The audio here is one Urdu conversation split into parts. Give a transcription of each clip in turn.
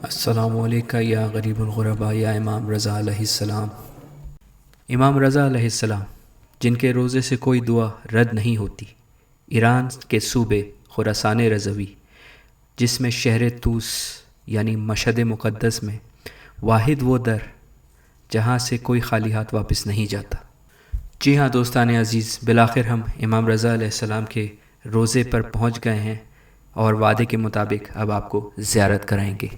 السلام علیکم یا غریب الغرباء یا امام رضا علیہ السلام۔ امام رضا علیہ السلام جن کے روزے سے کوئی دعا رد نہیں ہوتی، ایران کے صوبے خراسان رضوی جس میں شہر طوس یعنی مشہد مقدس میں واحد وہ در جہاں سے کوئی خالی ہاتھ واپس نہیں جاتا۔ جی ہاں دوستان عزیز، بالآخر ہم امام رضا علیہ السلام کے روزے پر پہنچ گئے ہیں اور وعدے کے مطابق اب آپ کو زیارت کرائیں گے۔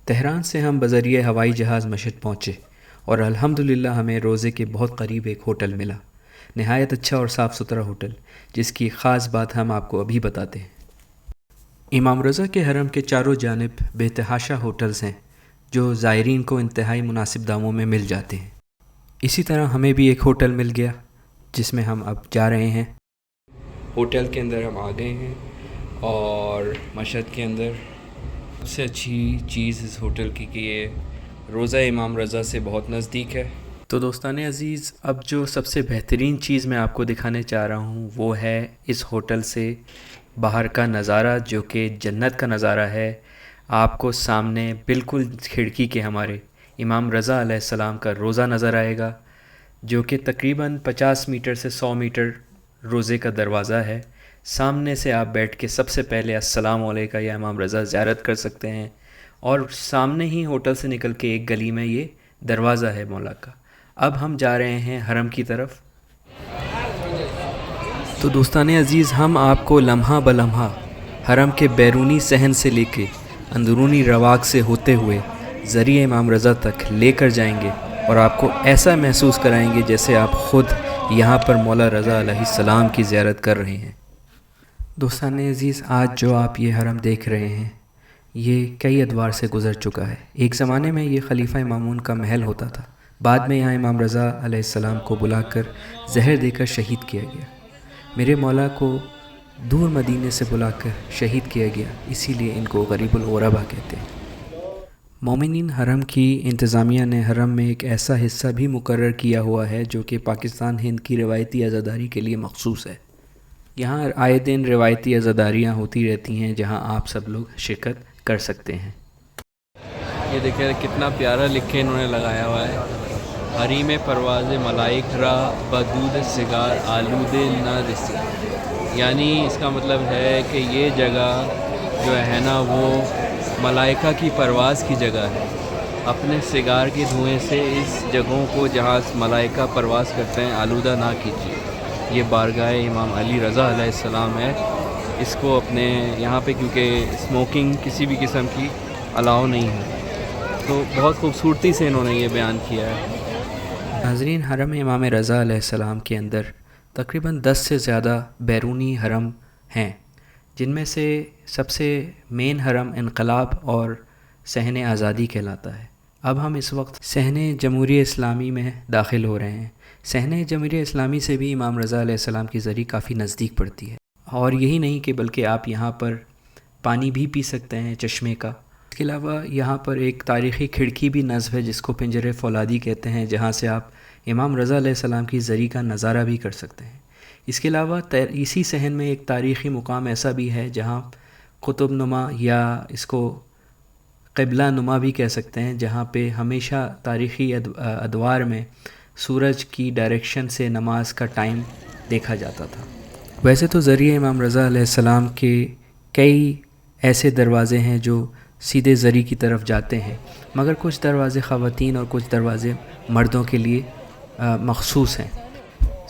تہران سے ہم بذریعہ ہوائی جہاز مشہد پہنچے اور الحمدللہ ہمیں روزے کے بہت قریب ایک ہوٹل ملا، نہایت اچھا اور صاف ستھرا ہوٹل، جس کی خاص بات ہم آپ کو ابھی بتاتے ہیں۔ امام رضا کے حرم کے چاروں جانب بے تحاشا ہوٹلز ہیں جو زائرین کو انتہائی مناسب داموں میں مل جاتے ہیں۔ اسی طرح ہمیں بھی ایک ہوٹل مل گیا جس میں ہم اب جا رہے ہیں۔ ہوٹل کے اندر ہم آ گئے ہیں اور مشہد کے اندر سب سے اچھی چیز اس ہوٹل کی کہ یہ روضہ امام رضا سے بہت نزدیک ہے۔ تو دوستان عزیز، اب جو سب سے بہترین چیز میں آپ کو دکھانے چاہ رہا ہوں وہ ہے اس ہوٹل سے باہر کا نظارہ، جو کہ جنت کا نظارہ ہے۔ آپ کو سامنے بالکل کھڑکی کے ہمارے امام رضا علیہ السلام کا روضہ نظر آئے گا، جو کہ تقریباً 50 میٹر سے 100 میٹر روضے کا دروازہ ہے۔ سامنے سے آپ بیٹھ کے سب سے پہلے السلام علیکم یا امام رضا زیارت کر سکتے ہیں، اور سامنے ہی ہوٹل سے نکل کے ایک گلی میں یہ دروازہ ہے مولا کا۔ اب ہم جا رہے ہیں حرم کی طرف۔ تو دوستان عزیز، ہم آپ کو لمحہ بلمحہ حرم کے بیرونی صحن سے لے کے اندرونی رواق سے ہوتے ہوئے ذریعہ امام رضا تک لے کر جائیں گے اور آپ کو ایسا محسوس کرائیں گے جیسے آپ خود یہاں پر مولا رضا علیہ السلام کی زیارت کر رہے ہیں۔ دوستان عزیز، آج جو آپ یہ حرم دیکھ رہے ہیں یہ کئی ادوار سے گزر چکا ہے۔ ایک زمانے میں یہ خلیفہ مامون کا محل ہوتا تھا، بعد میں یہاں امام رضا علیہ السلام کو بلا کر زہر دے کر شہید کیا گیا۔ میرے مولا کو دور مدینے سے بلا کر شہید کیا گیا، اسی لیے ان کو غریب الغرباء کہتے ہیں۔ مومنین حرم کی انتظامیہ نے حرم میں ایک ایسا حصہ بھی مقرر کیا ہوا ہے جو کہ پاکستان ہند کی روایتی عزاداری کے لیے مخصوص ہے۔ یہاں آئے دن روایتی عزاداریاں ہوتی رہتی ہیں جہاں آپ سب لوگ شرکت کر سکتے ہیں۔ یہ دیکھیں کتنا پیارا لکھے انہوں نے لگایا ہوا ہے، حریم پرواز ملائک را بدود سگار آلود نہ رسی، یعنی اس کا مطلب ہے کہ یہ جگہ جو ہے نا وہ ملائکہ کی پرواز کی جگہ ہے۔ اپنے سگار کے دھوئیں سے اس جگہوں کو جہاں ملائکہ پرواز کرتے ہیں آلودہ نہ کیجیے۔ یہ بارگاہ امام علی رضا علیہ السلام ہے، اس کو اپنے یہاں پہ کیونکہ اسموکنگ کسی بھی قسم کی الاؤ نہیں ہے، تو بہت خوبصورتی سے انہوں نے یہ بیان کیا ہے۔ ناظرین، حرم امام رضا علیہ السلام کے اندر تقریباً 10 سے زیادہ بیرونی حرم ہیں، جن میں سے سب سے مین حرم انقلاب اور صحن آزادی کہلاتا ہے۔ اب ہم اس وقت صحن جمہوریہ اسلامی میں داخل ہو رہے ہیں۔ صحن جمہوریہ اسلامی سے بھی امام رضا علیہ السلام کی زری کافی نزدیک پڑتی ہے، اور یہی نہیں کہ بلکہ آپ یہاں پر پانی بھی پی سکتے ہیں چشمے کا۔ اس کے علاوہ یہاں پر ایک تاریخی کھڑکی بھی نصب ہے جس کو پنجر فولادی کہتے ہیں، جہاں سے آپ امام رضا علیہ السلام کی زری کا نظارہ بھی کر سکتے ہیں۔ اس کے علاوہ اسی صحن میں ایک تاریخی مقام ایسا بھی ہے جہاں قطب نما یا اس کو قبلہ نما بھی کہہ سکتے ہیں، جہاں پہ ہمیشہ تاریخی ادوار میں سورج کی ڈائریکشن سے نماز کا ٹائم دیکھا جاتا تھا۔ ویسے تو ذریعہ امام رضا علیہ السلام کے کئی ایسے دروازے ہیں جو سیدھے زری کی طرف جاتے ہیں، مگر کچھ دروازے خواتین اور کچھ دروازے مردوں کے لیے مخصوص ہیں۔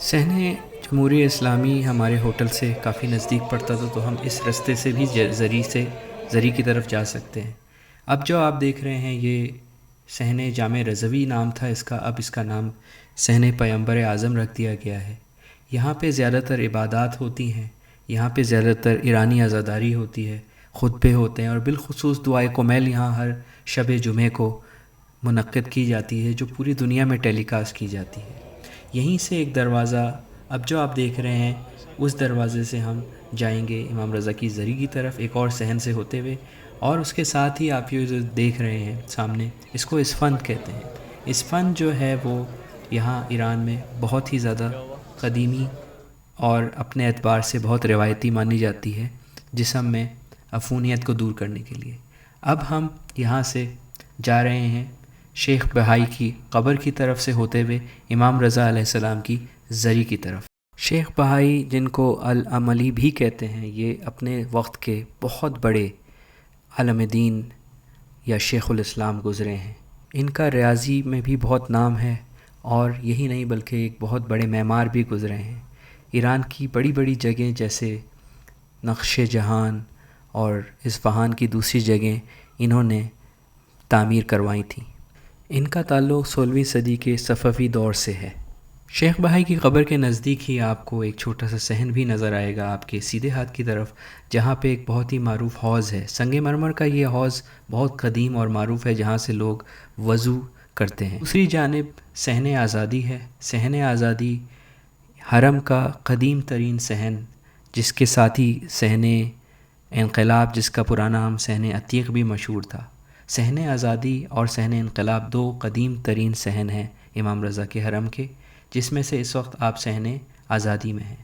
صحن جمہوریہ اسلامی ہمارے ہوٹل سے کافی نزدیک پڑتا تھا، تو ہم اس رستے سے بھی زری کی طرف جا سکتے ہیں۔ اب جو آپ دیکھ رہے ہیں یہ صحن جامع رضوی نام تھا اس کا، اب اس کا نام صحن پیغمبر اعظم رکھ دیا گیا ہے۔ یہاں پہ زیادہ تر عبادات ہوتی ہیں، یہاں پہ زیادہ تر ایرانی عزاداری ہوتی ہے، خطبے ہوتے ہیں، اور بالخصوص دعائے کمیل یہاں ہر شب جمعہ کو منعقد کی جاتی ہے جو پوری دنیا میں ٹیلی کاسٹ کی جاتی ہے۔ یہیں سے ایک دروازہ اب جو آپ دیکھ رہے ہیں اس دروازے سے ہم جائیں گے امام رضا کی زری کی طرف ایک اور صحن سے ہوتے ہوئے، اور اس کے ساتھ ہی آپ یہ جو دیکھ رہے ہیں سامنے اس کو اسفند کہتے ہیں۔ اسفند جو ہے وہ یہاں ایران میں بہت ہی زیادہ قدیمی اور اپنے اعتبار سے بہت روایتی مانی جاتی ہے، جسم میں عفونیت کو دور کرنے کے لیے۔ اب ہم یہاں سے جا رہے ہیں شیخ بہائی کی قبر کی طرف سے ہوتے ہوئے امام رضا علیہ السلام کی زری کی طرف۔ شیخ بہائی جن کو العملی بھی کہتے ہیں، یہ اپنے وقت کے بہت بڑے عالم دین یا شیخ الاسلام گزرے ہیں۔ ان کا ریاضی میں بھی بہت نام ہے، اور یہی نہیں بلکہ ایک بہت بڑے معمار بھی گزرے ہیں۔ ایران کی بڑی بڑی جگہیں جیسے نقش جہان اور اصفہان کی دوسری جگہیں انہوں نے تعمیر کروائی تھیں۔ ان کا تعلق 16ویں صدی کے صفوی دور سے ہے۔ شیخ بہائی کی قبر کے نزدیک ہی آپ کو ایک چھوٹا سا صحن بھی نظر آئے گا آپ کے سیدھے ہاتھ کی طرف، جہاں پہ ایک بہت ہی معروف حوض ہے۔ سنگ مرمر کا یہ حوض بہت قدیم اور معروف ہے، جہاں سے لوگ وضو کرتے ہیں۔ دوسری جانب صحن آزادی ہے۔ صحن آزادی حرم کا قدیم ترین صحن، جس کے ساتھ ہی صحن انقلاب، جس کا پرانا نام صحن عتیق بھی مشہور تھا۔ صحن آزادی اور صحن انقلاب دو قدیم ترین صحن ہیں امام رضا کے حرم کے، جس میں سے اس وقت آپ صحن آزادی میں ہیں۔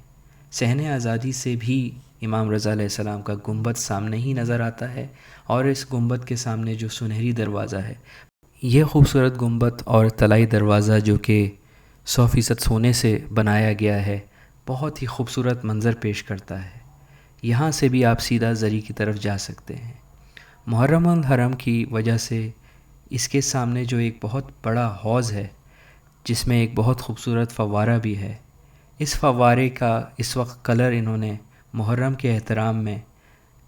صحن آزادی سے بھی امام رضا علیہ السلام کا گنبد سامنے ہی نظر آتا ہے، اور اس گنبد کے سامنے جو سنہری دروازہ ہے، یہ خوبصورت گنبد اور طلائی دروازہ جو کہ 100% سونے سے بنایا گیا ہے، بہت ہی خوبصورت منظر پیش کرتا ہے۔ یہاں سے بھی آپ سیدھا زری کی طرف جا سکتے ہیں۔ محرم الحرم کی وجہ سے اس کے سامنے جو ایک بہت بڑا حوض ہے، جس میں ایک بہت خوبصورت فوارہ بھی ہے، اس فوارے کا اس وقت کلر انہوں نے محرم کے احترام میں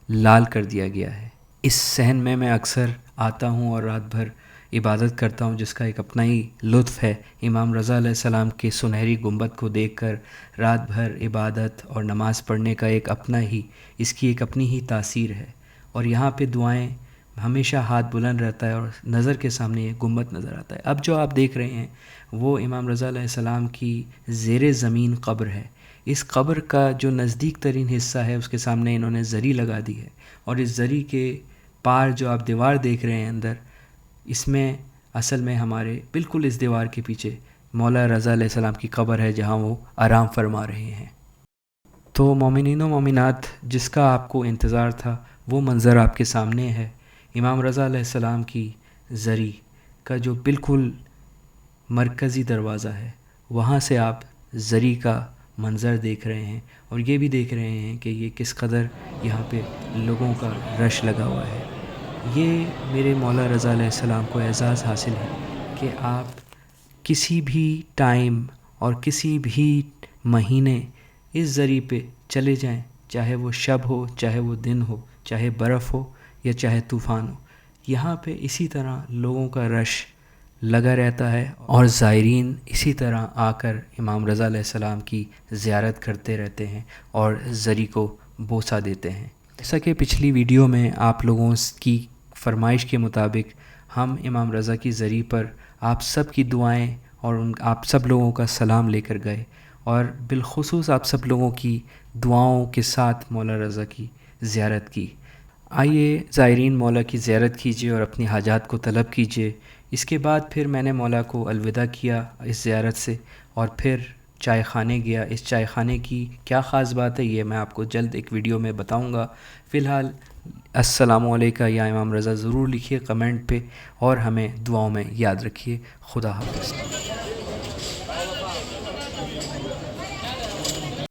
لال کر دیا گیا ہے۔ اس صحن میں اکثر آتا ہوں اور رات بھر عبادت کرتا ہوں، جس کا ایک اپنا ہی لطف ہے۔ امام رضا علیہ السلام کے سنہری گنبد کو دیکھ کر رات بھر عبادت اور نماز پڑھنے کا ایک اپنا ہی، اس کی ایک اپنی ہی تاثیر ہے۔ اور یہاں پہ دعائیں ہمیشہ ہاتھ بلند رہتا ہے، اور نظر کے سامنے یہ گنبد نظر آتا ہے۔ اب جو آپ دیکھ رہے ہیں وہ امام رضا علیہ السلام کی زیر زمین قبر ہے۔ اس قبر کا جو نزدیک ترین حصہ ہے، اس کے سامنے انہوں نے زری لگا دی ہے، اور اس زری کے پار جو آپ دیوار دیکھ رہے ہیں اندر، اس میں اصل میں ہمارے بالکل اس دیوار کے پیچھے مولا رضا علیہ السلام کی قبر ہے، جہاں وہ آرام فرما رہے ہیں۔ تو مومنین و مومنات، جس کا آپ کو انتظار تھا وہ منظر آپ کے سامنے ہے۔ امام رضا علیہ السلام کی زری کا جو بالکل مرکزی دروازہ ہے، وہاں سے آپ زری کا منظر دیکھ رہے ہیں، اور یہ بھی دیکھ رہے ہیں کہ یہ کس قدر یہاں پہ لوگوں کا رش لگا ہوا ہے۔ یہ میرے مولا رضا علیہ السلام کو اعزاز حاصل ہے کہ آپ کسی بھی ٹائم اور کسی بھی مہینے اس زری پہ چلے جائیں، چاہے وہ شب ہو، چاہے وہ دن ہو، چاہے برف ہو یا چاہے طوفان ہو، یہاں پہ اسی طرح لوگوں کا رش لگا رہتا ہے، اور زائرین اسی طرح آ کر امام رضا علیہ السلام کی زیارت کرتے رہتے ہیں اور زری کو بوسہ دیتے ہیں۔ جیسا کہ پچھلی ویڈیو میں آپ لوگوں کی فرمائش کے مطابق ہم امام رضا کی زری پر آپ سب کی دعائیں اور آپ سب لوگوں کا سلام لے کر گئے، اور بالخصوص آپ سب لوگوں کی دعاؤں کے ساتھ مولا رضا کی زیارت کی۔ آئیے زائرین مولا کی زیارت کیجیے اور اپنی حاجات کو طلب کیجیے۔ اس کے بعد پھر میں نے مولا کو الوداع کیا اس زیارت سے، اور پھر چائے خانے گیا۔ اس چائے خانے کی کیا خاص بات ہے، یہ میں آپ کو جلد ایک ویڈیو میں بتاؤں گا۔ فی الحال السلام علیکم یا امام رضا ضرور لکھیے کمنٹ پہ، اور ہمیں دعاؤں میں یاد رکھیے۔ خدا حافظ۔